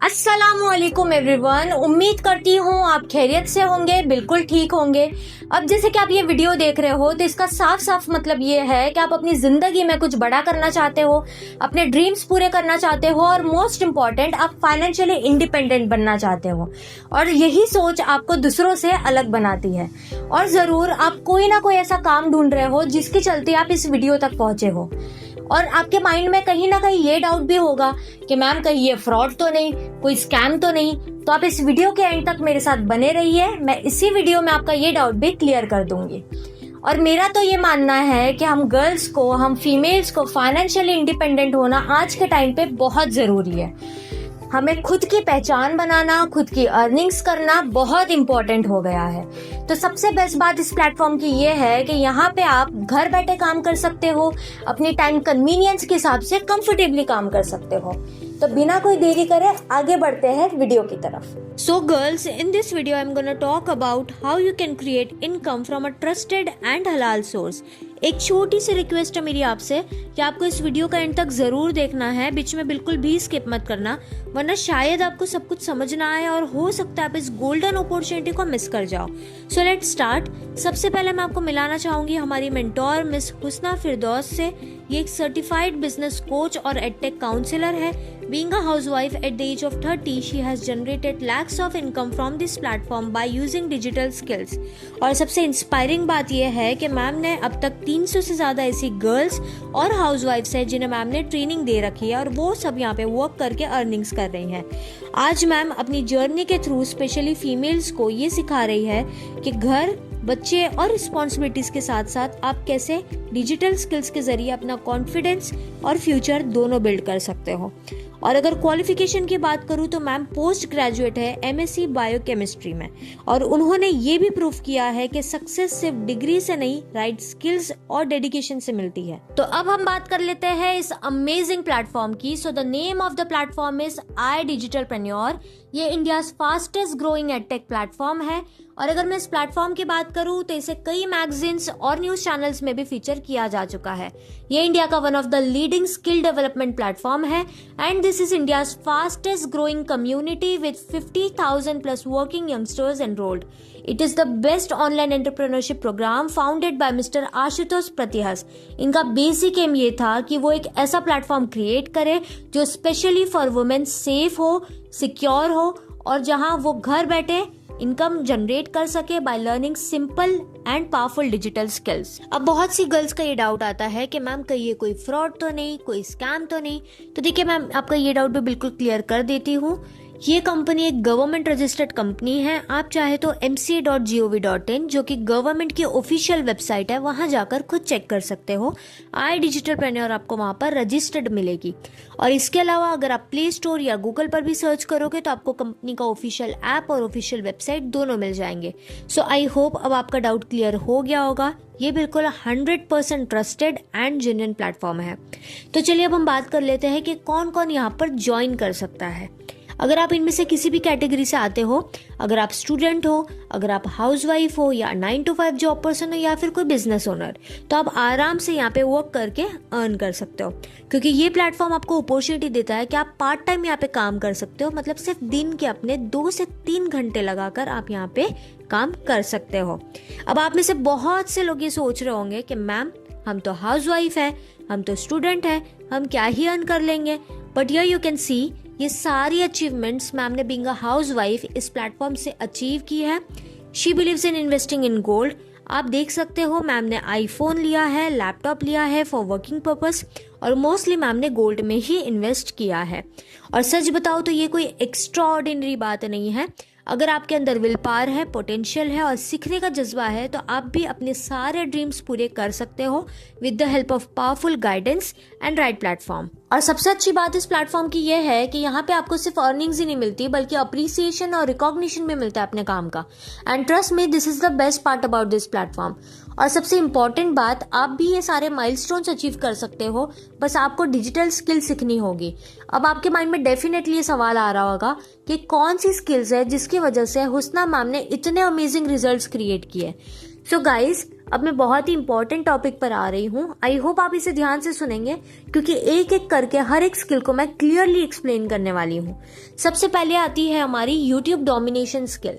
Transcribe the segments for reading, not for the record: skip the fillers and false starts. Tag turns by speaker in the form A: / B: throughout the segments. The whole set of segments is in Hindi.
A: अस्सलामुअलैकुम एवरीवन। उम्मीद करती हूँ आप खैरियत से होंगे, बिल्कुल ठीक होंगे। अब जैसे कि आप ये वीडियो देख रहे हो तो इसका साफ साफ मतलब ये है कि आप अपनी जिंदगी में कुछ बड़ा करना चाहते हो, अपने ड्रीम्स पूरे करना चाहते हो और मोस्ट इम्पॉर्टेंट आप फाइनेंशियली इंडिपेंडेंट बनना चाहते हो। और यही सोच आपको दूसरों से अलग बनाती है। और ज़रूर आप कोई ना कोई ऐसा काम ढूंढ रहे हो जिसके चलते आप इस वीडियो तक पहुंचे हो। और आपके माइंड में कहीं ना कहीं ये डाउट भी होगा कि मैम कहीं ये फ्रॉड तो नहीं, कोई स्कैम तो नहीं। तो आप इस वीडियो के एंड तक मेरे साथ बने रहिए, मैं इसी वीडियो में आपका ये डाउट भी क्लियर कर दूंगी। और मेरा तो ये मानना है कि हम गर्ल्स को, हम फीमेल्स को फाइनेंशियली इंडिपेंडेंट होना आज के टाइम पे बहुत ज़रूरी है। हमें खुद की पहचान बनाना, खुद की अर्निंग्स करना बहुत इम्पोर्टेंट हो गया है। तो सबसे बेस्ट बात इस प्लेटफॉर्म की ये है कि यहाँ पे आप घर बैठे काम कर सकते हो, अपनी टाइम कन्वीनियंस के हिसाब से कंफर्टेबली काम कर सकते हो। तो बिना कोई देरी करे आगे बढ़ते हैं वीडियो की तरफ। So girls, in this video I am gonna talk about how you can create income from a trusted and हलाल सोर्स। एक छोटी सी रिक्वेस्ट है मेरी आपसे कि आपको इस वीडियो का एंड तक जरूर देखना है, बीच में बिल्कुल भी स्किप मत करना, वरना शायद आपको सब कुछ समझ ना आए और हो सकता है आप इस गोल्डन अपॉर्चुनिटी को मिस कर जाओ। So let's start. सबसे पहले मैं आपको मिलाना चाहूंगी हमारी मेंटोर मिस हुस्ना फिरदौस से। ये एक सर्टिफाइड बिजनेस कोच और एडटेक काउंसलर है। Being a housewife at the age of 30, she has generated lakhs of income from this platform by using digital skills. और सबसे इंस्पायरिंग बात यह है कि मैम ने अब तक 300 से ज़्यादा ऐसी गर्ल्स और हाउसवाइफ्स हैं जिन्हें मैम ने ट्रेनिंग दे रखी है और वो सब यहाँ पे वर्क करके अर्निंग्स कर रही हैं। आज मैम अपनी जर्नी के थ्रू स्पेशली फीमेल्स को ये सिखा रही है कि घर, बच्चे और रिस्पॉन्सिबिलिटीज के साथ साथ आप कैसे डिजिटल स्किल्स के जरिए अपना कॉन्फिडेंस और फ्यूचर दोनों बिल्ड कर सकते हो। और अगर क्वालिफिकेशन की बात करूँ तो मैम पोस्ट ग्रेजुएट है एमएससी बायोकेमिस्ट्री में, और उन्होंने ये भी प्रूफ किया है कि सक्सेस सिर्फ डिग्री से नहीं, राइट स्किल्स और डेडिकेशन से मिलती है। तो अब हम बात कर लेते हैं इस अमेजिंग प्लेटफॉर्म की। So the name of the platform is I Digitalpreneur. ये India fastest growing edtech platform है। और अगर मैं इस प्लेटफॉर्म की बात करूं तो इसे कई मैगजीन्स और न्यूज चैनल्स में भी फीचर किया जा चुका है। ये इंडिया का one of the leading skill development platform है and this is India's fastest growing community with 50,000 plus working youngsters enrolled. It is the best online entrepreneurship program founded by mister Ashutosh Pratihas. इनका बेसिक एम ये था कि वो एक ऐसा प्लेटफॉर्म क्रिएट करे जो स्पेशली फॉर वुमेन सेफ हो, सिक्योर हो और जहां वो घर बैठे इनकम जनरेट कर सके by learning simple and powerful digital skills. अब बहुत सी गर्ल्स का ये डाउट आता है कि मैम कहीं ये कोई फ्रॉड तो नहीं, कोई स्कैम तो नहीं। तो देखिए मैम, आपका ये डाउट भी बिल्कुल क्लियर कर देती हूँ। ये कंपनी एक गवर्नमेंट रजिस्टर्ड कंपनी है। आप चाहे तो mca.gov.in, जो कि गवर्नमेंट की ऑफिशियल वेबसाइट है, वहां जाकर खुद चेक कर सकते हो। आई डिजिटलप्रेन्योर आपको वहां पर रजिस्टर्ड मिलेगी। और इसके अलावा अगर आप प्ले स्टोर या गूगल पर भी सर्च करोगे तो आपको कंपनी का ऑफिशियल ऐप और ऑफिशियल वेबसाइट दोनों मिल जाएंगे। सो आई होप अब आपका डाउट क्लियर हो गया होगा। ये बिल्कुल 100% ट्रस्टेड एंड जेन्युइन प्लेटफॉर्म है। तो चलिए अब हम बात कर लेते हैं कि कौन कौन यहाँ पर ज्वाइन कर सकता है। अगर आप इनमें से किसी भी कैटेगरी से आते हो, अगर आप स्टूडेंट हो, अगर आप हाउसवाइफ हो या 9 to 5 जॉब पर्सन हो या फिर कोई बिजनेस ओनर, तो आप आराम से यहाँ पे वर्क करके अर्न कर सकते हो। क्योंकि ये प्लेटफॉर्म आपको अपॉर्चुनिटी देता है कि आप पार्ट टाइम यहाँ पे काम कर सकते हो। मतलब सिर्फ दिन के अपने 2 से 3 घंटे लगाकर आप यहाँ पे काम कर सकते हो। अब आप में से बहुत से लोग ये सोच रहे होंगे कि मैम हम तो हाउसवाइफ है, हम तो स्टूडेंट है, हम क्या ही अर्न कर लेंगे। But here you can see ये सारी अचीवमेंट्स मैम ने बीइंग अ हाउसवाइफ इस प्लेटफॉर्म से अचीव की है। She believes in investing in gold. आप देख सकते हो मैम ने आईफोन लिया है, लैपटॉप लिया है फॉर वर्किंग पर्पस, और मोस्टली मैम ने गोल्ड में ही इन्वेस्ट किया है। और सच बताओ तो ये कोई एक्स्ट्रा ऑर्डिनरी बात नहीं है। अगर आपके अंदर विल पावर है, पोटेंशियल है और सीखने का जज्बा है तो आप भी अपने सारे ड्रीम्स पूरे कर सकते हो with the help of powerful guidance and right platform. और सबसे अच्छी बात इस प्लेटफॉर्म की यह है कि यहाँ पे आपको सिर्फ अर्निंग्स ही नहीं मिलती बल्कि अप्रिसिएशन और रिकॉग्निशन भी मिलता है अपने काम का। And trust me, this is the best part about this platform. और सबसे इम्पॉर्टेंट बात, आप भी ये सारे माइलस्टोन्स अचीव कर सकते हो, बस आपको डिजिटल स्किल सीखनी होगी। अब आपके माइंड में डेफिनेटली ये सवाल आ रहा होगा कि कौन सी स्किल्स है जिसकी वजह से हुस्ना मैम ने इतने अमेजिंग रिजल्ट्स क्रिएट किए। सो गाइस, अब मैं बहुत ही इंपॉर्टेंट टॉपिक पर आ रही हूँ। आई होप आप इसे ध्यान से सुनेंगे, क्योंकि एक एक करके हर एक स्किल को मैं क्लियरली एक्सप्लेन करने वाली हूँ। सबसे पहले आती है हमारी यूट्यूब डोमिनेशन स्किल।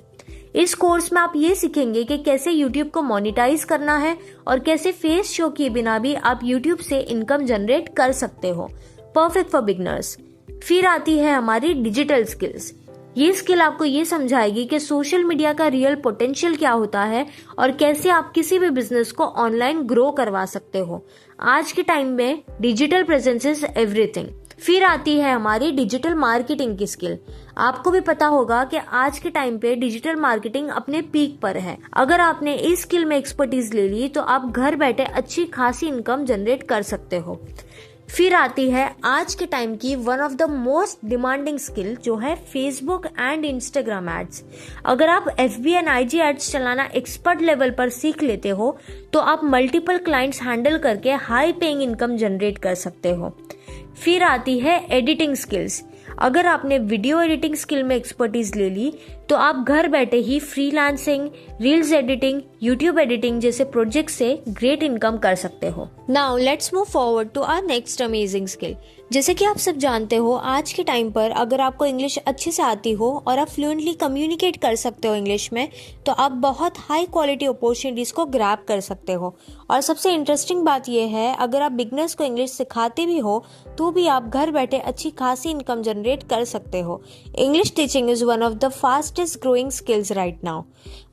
A: इस कोर्स में आप ये सीखेंगे कि कैसे यूट्यूब को मोनेटाइज करना है और कैसे फेस शो किए बिना भी आप यूट्यूब से इनकम जनरेट कर सकते हो। Perfect for beginners. फिर आती है हमारी डिजिटल स्किल्स। ये स्किल आपको ये समझाएगी कि सोशल मीडिया का रियल पोटेंशियल क्या होता है और कैसे आप किसी भी बिजनेस को ऑनलाइन ग्रो करवा सकते हो। आज के टाइम में डिजिटल प्रेजेंस इज एवरीथिंग। फिर आती है हमारी डिजिटल मार्केटिंग की स्किल। आपको भी पता होगा कि आज के टाइम पे डिजिटल मार्केटिंग अपने पीक पर है। अगर आपने इस स्किल में एक्सपर्टीज ले ली तो आप घर बैठे अच्छी खासी इनकम जनरेट कर सकते हो। फिर आती है आज के टाइम की one of the most demanding skill, जो है फेसबुक एंड इंस्टाग्राम एड्स। अगर आप FB एंड IG एड्स चलाना एक्सपर्ट लेवल पर सीख लेते हो तो आप मल्टीपल क्लाइंट्स हैंडल करके हाई पेइंग इनकम जनरेट कर सकते हो। फिर आती है एडिटिंग स्किल्स। अगर आपने वीडियो एडिटिंग स्किल में एक्सपर्टीज ले ली तो आप घर बैठे ही freelancing, reels editing, YouTube editing जैसे प्रोजेक्ट से ग्रेट इनकम कर सकते हो। Now let's move forward to our next amazing skill. जैसे कि आप सब जानते हो, आज के टाइम पर अगर आपको इंग्लिश अच्छे से आती हो और आप फ्लुएंटली कम्युनिकेट कर सकते हो इंग्लिश में, तो आप बहुत हाई क्वालिटी अपॉर्चुनिटीज को ग्रैब कर सकते हो। और सबसे इंटरेस्टिंग बात यह है, अगर आप बिगनर्स को इंग्लिश सिखाते भी हो तो भी आप घर बैठे अच्छी खासी इनकम जनरेट कर सकते हो। English teaching is one of the fastest growing skills right now.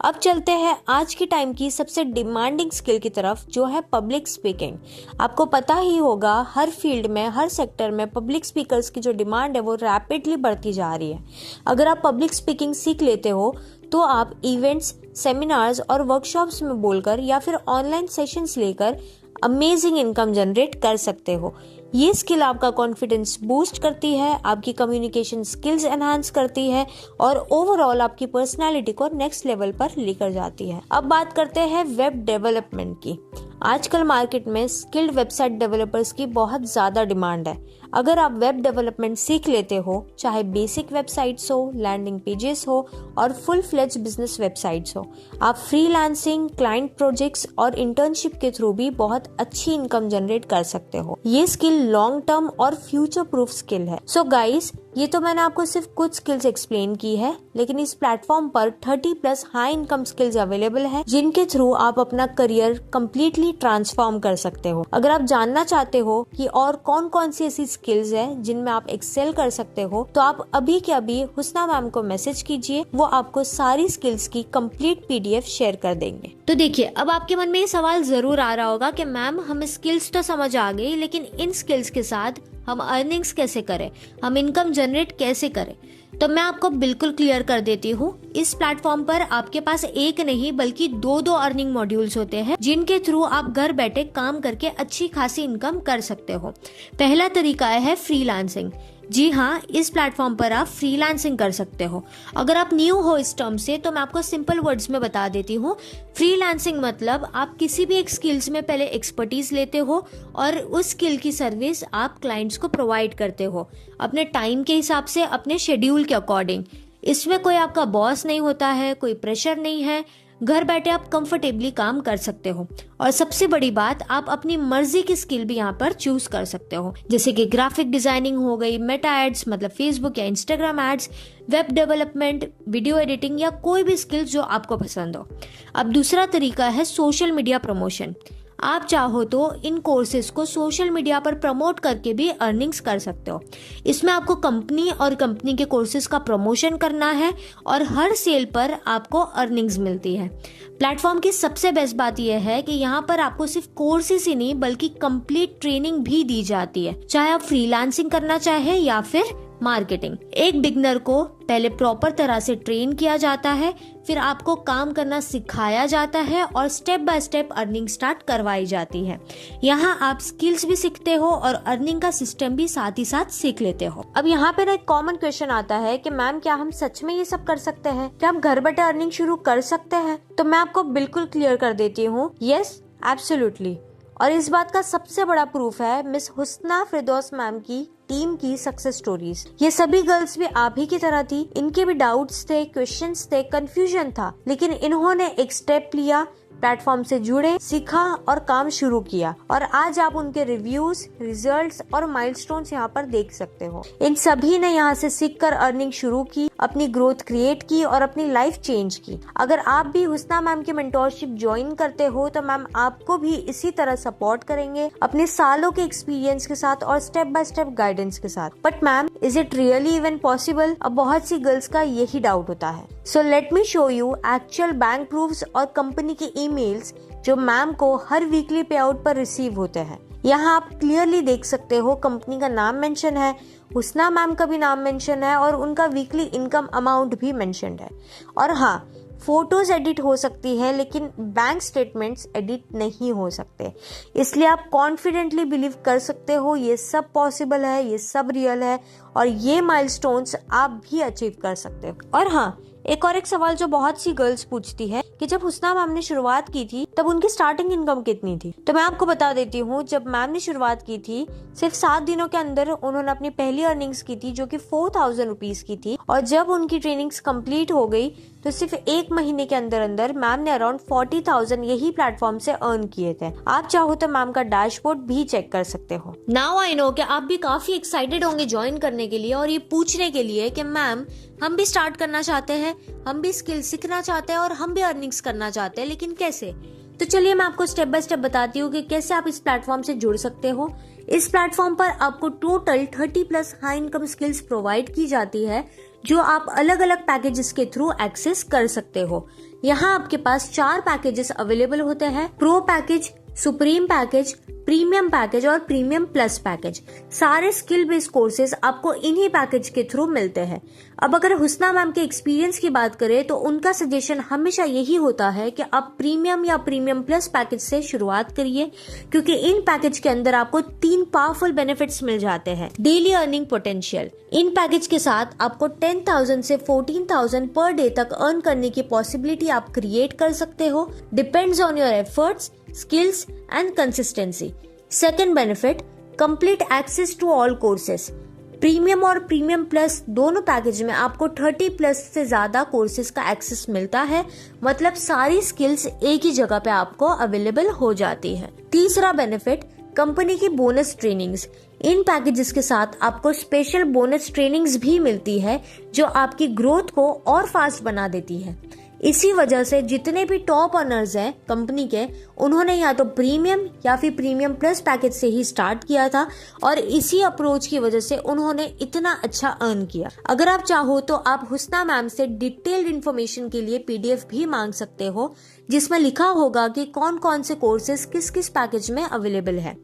A: अब चलते हैं आज के टाइम की सबसे डिमांडिंग स्किल की तरफ, जो है पब्लिक स्पीकिंग। आपको पता ही होगा, हर फील्ड में, हर सेक्टर में पब्लिक स्पीकर्स की जो डिमांड है वो रैपिडली बढ़ती जा रही है। अगर आप पब्लिक स्पीकिंग सीख लेते हो तो आप इवेंट्स, सेमिनार्स और वर्कशॉप्स में बोलकर या फिर ऑनलाइन सेशंस लेकर अमेजिंग इनकम जनरेट कर सकते हो। ये स्किल आपका कॉन्फिडेंस बूस्ट करती है, आपकी कम्युनिकेशन स्किल्स एनहांस करती है और ओवरऑल आपकी पर्सनालिटी को नेक्स्ट लेवल पर लेकर जाती है। अब बात करते हैं वेब डेवलपमेंट की। आजकल मार्केट में स्किल्ड वेबसाइट डेवलपर्स की बहुत ज्यादा डिमांड है। अगर आप वेब डेवलपमेंट सीख लेते हो, चाहे बेसिक वेबसाइट्स हो, लैंडिंग पेजेस हो और फुल फ्लेज बिजनेस वेबसाइट्स हो, आप फ्रीलांसिंग, क्लाइंट प्रोजेक्ट्स और इंटर्नशिप के थ्रू भी बहुत अच्छी इनकम जनरेट कर सकते हो। ये स्किल लॉन्ग टर्म और फ्यूचर प्रूफ स्किल है। सो गाइस, ये तो मैंने आपको सिर्फ कुछ स्किल्स एक्सप्लेन की है, लेकिन इस प्लेटफॉर्म पर 30+ हाई इनकम स्किल्स अवेलेबल है, जिनके थ्रू आप अपना करियर कंप्लीटली ट्रांसफॉर्म कर सकते हो। अगर आप जानना चाहते हो कि और कौन कौन सी ऐसी स्किल्स है जिनमें आप एक्सेल कर सकते हो, तो आप अभी के अभी हुस्ना मैम को मैसेज कीजिए, वो आपको सारी स्किल्स की कंप्लीट PDF शेयर कर देंगे। तो देखिए, अब आपके मन में ये सवाल जरूर आ रहा होगा कि मैम, हमें स्किल्स तो समझ आ गई, लेकिन इन स्किल्स के साथ हम अर्निंग्स कैसे करें, हम इनकम जनरेट कैसे करें? तो मैं आपको बिल्कुल क्लियर कर देती हूँ। इस प्लेटफॉर्म पर आपके पास एक नहीं बल्कि दो अर्निंग मॉड्यूल्स होते हैं, जिनके थ्रू आप घर बैठे काम करके अच्छी खासी इनकम कर सकते हो। पहला तरीका है फ्रीलांसिंग। जी हाँ, इस प्लेटफॉर्म पर आप फ्रीलांसिंग कर सकते हो। अगर आप न्यू हो इस टर्म से तो मैं आपको सिंपल वर्ड्स में बता देती हूँ। फ्रीलांसिंग मतलब आप किसी भी एक स्किल्स में पहले एक्सपर्टीज लेते हो और उस स्किल की सर्विस आप क्लाइंट्स को प्रोवाइड करते हो अपने टाइम के हिसाब से, अपने शेड्यूल के अकॉर्डिंग। इसमें कोई आपका बॉस नहीं होता है, कोई प्रेशर नहीं है। घर बैठे आप कंफर्टेबली काम कर सकते हो और सबसे बड़ी बात, आप अपनी मर्जी की स्किल भी यहाँ पर चूज कर सकते हो, जैसे कि ग्राफिक डिजाइनिंग हो गई, मेटा एड्स मतलब फेसबुक या Instagram ads, web development, video editing या कोई भी स्किल जो आपको पसंद हो। अब दूसरा तरीका है सोशल मीडिया प्रमोशन। आप चाहो तो इन कोर्सेज को सोशल मीडिया पर प्रमोट करके भी अर्निंग्स कर सकते हो। इसमें आपको कंपनी और कंपनी के कोर्सेज का प्रमोशन करना है और हर सेल पर आपको अर्निंग्स मिलती है। प्लेटफॉर्म की सबसे बेस्ट बात यह है कि यहाँ पर आपको सिर्फ कोर्सेज ही नहीं बल्कि कंप्लीट ट्रेनिंग भी दी जाती है, चाहे आप फ्रीलांसिंग करना चाहे या फिर मार्केटिंग। एक बिगनर को पहले प्रॉपर तरह से ट्रेन किया जाता है, फिर आपको काम करना सिखाया जाता है और step by step earning start करवाई जाती है। यहाँ आप स्किल्स भी सीखते हो और अर्निंग का सिस्टम भी साथ ही साथ सीख लेते हो। अब यहाँ पे एक कॉमन क्वेश्चन आता है कि मैम, क्या हम सच में ये सब कर सकते हैं? क्या हम घर बैठे अर्निंग शुरू कर सकते हैं? तो मैं आपको बिल्कुल क्लियर कर देती हूँ, यस, एब्सोल्युटली। और इस बात का सबसे बड़ा प्रूफ है मिस हुस्ना फिरदौस मैम की टीम की सक्सेस स्टोरीज। ये सभी गर्ल्स भी आप ही की तरह थी, इनके भी डाउट्स थे, क्वेश्चंस थे, कंफ्यूजन था, लेकिन इन्होंने एक स्टेप लिया, प्लेटफॉर्म से जुड़े, सीखा और काम शुरू किया और आज आप उनके रिव्यूज, रिजल्ट्स और माइलस्टोन्स यहाँ पर देख सकते हो। इन सभी ने यहाँ से सीखकर अर्निंग शुरू की, अपनी ग्रोथ क्रिएट की और अपनी लाइफ चेंज की। अगर आप भी हुस्ना मैम की मेंटोरशिप ज्वाइन करते हो तो मैम आपको भी इसी तरह सपोर्ट करेंगे अपने सालों के एक्सपीरियंस के साथ और स्टेप बाय स्टेप गाइडेंस के साथ। But ma'am, is it really even possible? अब बहुत सी गर्ल्स का यही डाउट होता है। So let me show you actual bank proofs और कंपनी के ईमेल्स जो मैम को हर वीकली पे आउट पर रिसीव होते हैं। यहाँ आप क्लियरली देख सकते हो कंपनी का नाम मेंशन है, हुस्ना मैम का भी नाम मेंशन है और उनका वीकली इनकम अमाउंट भी मेंशन्ड है। और हाँ, फोटोज एडिट हो सकती है लेकिन बैंक स्टेटमेंट्स एडिट नहीं हो सकते, इसलिए आप कॉन्फिडेंटली बिलीव कर सकते हो ये सब पॉसिबल है, ये सब रियल है और ये माइलस्टोन्स आप भी अचीव कर सकते हो। और हाँ, एक सवाल जो बहुत सी गर्ल्स पूछती है कि जब हुस्ना मैम ने शुरुआत की थी तब उनकी स्टार्टिंग इनकम कितनी थी? तो मैं आपको बता देती हूँ, जब मैम ने शुरुआत की थी सिर्फ 7 दिनों के अंदर उन्होंने अपनी पहली अर्निंग्स की थी जो कि 4000 रुपीज की थी। और जब उनकी ट्रेनिंग्स कंप्लीट हो गई तो सिर्फ 1 महीने के अंदर अंदर मैम ने अराउंड 40,000 यही प्लेटफॉर्म से अर्न किए थे। आप चाहो तो मैम का डैशबोर्ड भी चेक कर सकते हो। नाउ आई नो कि आप भी काफी एक्साइटेड होंगे ज्वाइन करने के लिए और ये पूछने के लिए कि मैम, हम भी स्टार्ट करना चाहते हैं, हम भी स्किल सीखना चाहते हैं और हम भी अर्निंग्स करना चाहते हैं, लेकिन कैसे? तो चलिए मैं आपको स्टेप बाय स्टेप बताती हूँ कि कैसे आप इस प्लेटफॉर्म से जुड़ सकते हो। इस प्लेटफॉर्म पर आपको total 30+ high income skills provide की जाती है जो आप अलग अलग पैकेजेस के थ्रू एक्सेस कर सकते हो। यहाँ आपके पास 4 पैकेजेस अवेलेबल होते हैं: pro package, supreme package, premium package और प्रीमियम प्लस पैकेज। सारे स्किल बेस्ड कोर्सेज आपको इन्हीं पैकेज के थ्रू मिलते हैं। अब अगर हुस्ना मैम के एक्सपीरियंस की बात करें तो उनका सजेशन हमेशा यही होता है कि आप प्रीमियम या प्रीमियम प्लस पैकेज से शुरुआत करिए, क्योंकि इन पैकेज के अंदर आपको 3 पावरफुल बेनिफिट्स मिल जाते हैं। डेली अर्निंग पोटेंशियल, इन पैकेज के साथ आपको 10,000 से 14,000 पर डे तक अर्न करने की पॉसिबिलिटी आप क्रिएट कर सकते हो। Depends on your efforts, skills and consistency. Second benefit, complete access to all courses. Premium और प्रीमियम प्लस दोनों पैकेज में आपको 30+ से ज्यादा कोर्सेज का एक्सेस मिलता है, मतलब सारी स्किल्स एक ही जगह पे आपको अवेलेबल हो जाती है। तीसरा बेनिफिट, कंपनी की बोनस ट्रेनिंग्स। इन पैकेजेस के साथ आपको स्पेशल बोनस ट्रेनिंग्स भी मिलती है जो आपकी ग्रोथ को और फास्ट बना देती है। इसी वजह से जितने भी टॉप अर्नर्स हैं कंपनी के, उन्होंने या तो प्रीमियम या फिर प्रीमियम प्लस पैकेज से ही स्टार्ट किया था और इसी अप्रोच की वजह से उन्होंने इतना अच्छा अर्न किया। अगर आप चाहो तो आप हुस्ना मैम से डिटेल्ड इन्फॉर्मेशन के लिए PDF भी मांग सकते हो जिसमें लिखा होगा कि कौन कौन से कोर्सेज किस किस पैकेज में अवेलेबल है।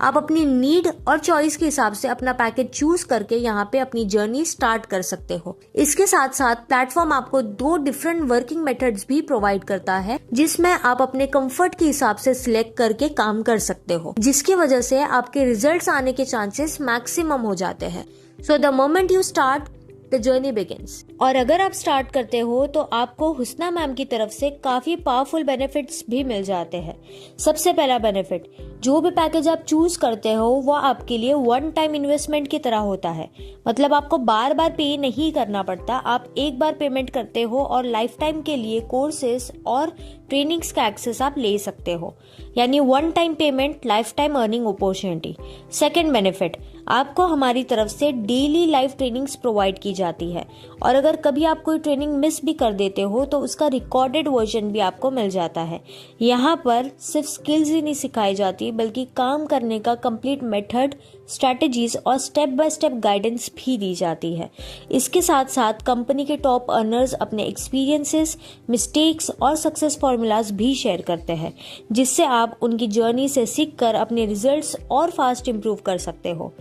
A: आप अपनी नीड और चॉइस के हिसाब से अपना पैकेज चूज करके यहाँ पे अपनी जर्नी स्टार्ट कर सकते हो। इसके साथ साथ प्लेटफॉर्म आपको 2 डिफरेंट वर्किंग मेथड्स भी प्रोवाइड करता है जिसमें आप अपने कंफर्ट के हिसाब से सिलेक्ट करके काम कर सकते हो, जिसकी वजह से आपके रिजल्ट्स आने के चांसेस मैक्सिमम हो जाते हैं। So the moment you start, the journey begins. और अगर आप स्टार्ट करते हो तो आपको हुस्ना मैम की तरफ से काफी पावरफुल बेनिफिट्स भी मिल जाते हैं। सबसे पहला बेनिफिट, जो भी पैकेज आप चूज करते हो वो आपके लिए 1 टाइम इन्वेस्टमेंट की तरह होता है, मतलब आपको बार बार पे नहीं करना पड़ता। आप एक बार पेमेंट करते हो और लाइफ टाइम के लिए कोर्सेज और ट्रेनिंग्स का एक्सेस आप ले सकते हो, यानी 1 time payment, life time earning opportunity. Second benefit, आपको हमारी तरफ से डेली लाइव ट्रेनिंग्स प्रोवाइड की जाती है और अगर कभी आप कोई ट्रेनिंग मिस भी कर देते हो तो उसका रिकॉर्डेड वर्जन भी आपको मिल जाता है। यहाँ पर सिर्फ स्किल्स ही नहीं सिखाई जाती बल्कि काम करने का कंप्लीट मेथड, स्ट्रेटजीज और स्टेप बाय स्टेप गाइडेंस भी दी जाती है। इसके साथ साथ कंपनी के टॉप अर्नर्स अपने एक्सपीरियंसेस, मिस्टेक्स और सक्सेस फॉर्मूलाज भी शेयर करते हैं, जिससे आप उनकी जर्नी से सीखकर अपने रिजल्ट्स और फास्ट इंप्रूव कर सकते हो।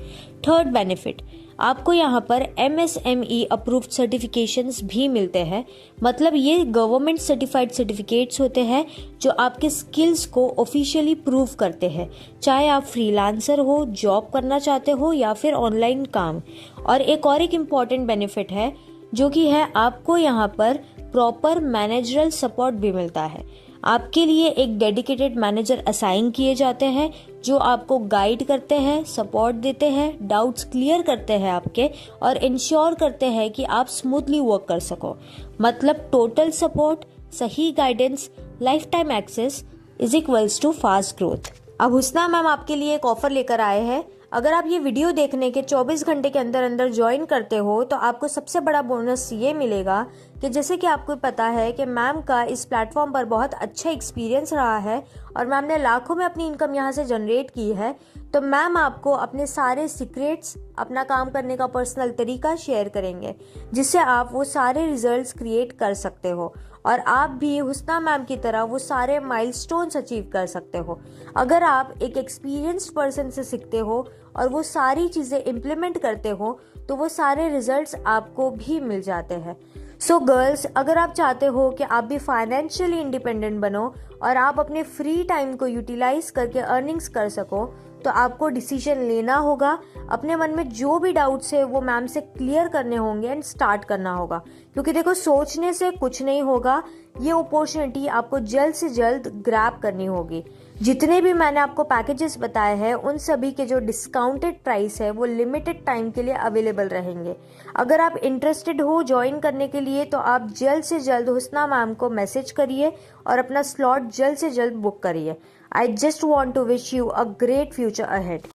A: थर्ड बेनिफिट, आपको यहाँ पर MSME अप्रूव्ड सर्टिफिकेशंस भी मिलते हैं, मतलब ये गवर्नमेंट सर्टिफाइड सर्टिफिकेट्स होते हैं जो आपके स्किल्स को ऑफिशियली प्रूव करते हैं, चाहे आप फ्रीलांसर हो, जॉब करना चाहते हो या फिर ऑनलाइन काम। और एक इम्पॉर्टेंट बेनिफिट है जो कि है आपको यहाँ पर प्रॉपर मैनेजरल सपोर्ट भी मिलता है। आपके लिए एक डेडिकेटेड मैनेजर असाइन किए जाते हैं जो आपको गाइड करते हैं, सपोर्ट देते हैं, डाउट्स क्लियर करते हैं आपके और इंश्योर करते हैं कि आप स्मूथली वर्क कर सको। मतलब टोटल सपोर्ट, सही guidance, lifetime access is equals to fast growth. अब हुस्ना मैम आपके लिए एक ऑफर लेकर आए हैं। अगर आप ये वीडियो देखने के 24 घंटे के अंदर अंदर ज्वाइन करते हो तो आपको सबसे बड़ा बोनस ये मिलेगा कि जैसे कि आपको पता है कि मैम का इस प्लेटफॉर्म पर बहुत अच्छा एक्सपीरियंस रहा है और मैम ने लाखों में अपनी इनकम यहाँ से जनरेट की है, तो मैम आपको अपने सारे सीक्रेट्स, अपना काम करने का पर्सनल तरीका शेयर करेंगे जिससे आप वो सारे रिजल्ट्स क्रिएट कर सकते हो और आप भी हुस्ना मैम की तरह वो सारे माइलस्टोन्स अचीव कर सकते हो। अगर आप एक एक्सपीरियंस्ड पर्सन से सीखते हो और वो सारी चीज़ें इम्प्लीमेंट करते हो तो वो सारे रिजल्ट्स आपको भी मिल जाते हैं। सो गर्ल्स, अगर आप चाहते हो कि आप भी फाइनेंशियली इंडिपेंडेंट बनो और आप अपने फ्री टाइम को यूटिलाइज करके अर्निंग्स कर सको तो आपको डिसीजन लेना होगा। अपने मन में जो भी डाउट्स है वो मैम से क्लियर करने होंगे एंड स्टार्ट करना होगा, क्योंकि देखो सोचने से कुछ नहीं होगा। ये अपॉर्चुनिटी आपको जल्द से जल्द ग्रैब करनी होगी। जितने भी मैंने आपको पैकेजेस बताए हैं उन सभी के जो डिस्काउंटेड प्राइस है वो लिमिटेड टाइम के लिए अवेलेबल रहेंगे। अगर आप इंटरेस्टेड हो ज्वाइन करने के लिए तो आप जल्द से जल्द हुस्ना मैम को मैसेज करिए और अपना स्लॉट जल्द से जल्द बुक करिए। I just want to wish you a great future ahead.